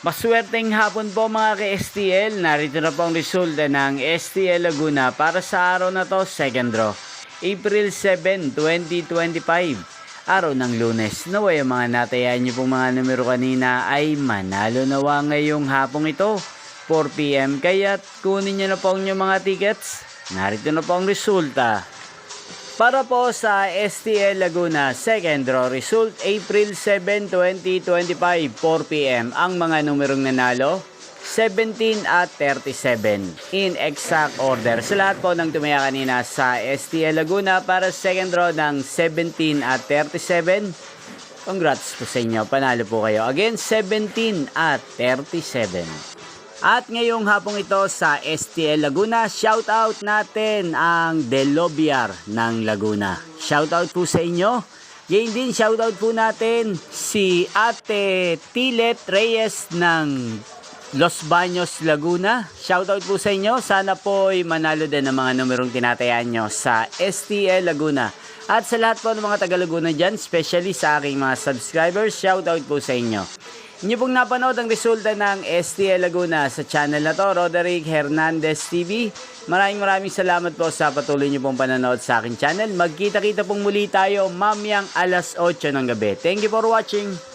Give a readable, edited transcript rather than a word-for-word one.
Maswerteng hapon po mga ka-STL. Narito na po ang resulta ng STL Laguna para sa araw na to, second draw. April 7, 2025. Araw ng Lunes. Naway ang mga natayan niyo pong mga numero kanina ay manalo nawa ngayong hapong ito, 4 PM. Kaya't kunin niyo na po ang inyong mga tickets. Narito na po ang resulta. Para po sa STL Laguna, second draw result, April 7, 2025, 4 PM. Ang mga numerong nanalo, 17 at 37. In exact order. Sa lahat po ng tumaya kanina sa STL Laguna para second draw ng 17 at 37. Congrats po sa inyo. Panalo po kayo. Again, 17 at 37. At ngayong hapong ito sa STL Laguna, shoutout natin ang Delobiar ng Laguna. Shoutout po sa inyo. Yan din, shoutout po natin si Ate Tilet Reyes ng Los Baños, Laguna. Shoutout po sa inyo. Sana po'y manalo din ng mga numerong tinatayaan nyo sa STL Laguna. At sa lahat po ng mga taga Laguna dyan, especially sa aking mga subscribers, shoutout po sa inyo. Inyo pong napanood ang resulta ng STL Laguna sa channel na to, Roderick Hernandez TV. Maraming salamat po sa patuloy nyo pong panonood sa aking channel. Magkita-kita pong muli tayo mamayang alas 8 ng gabi. Thank you for watching.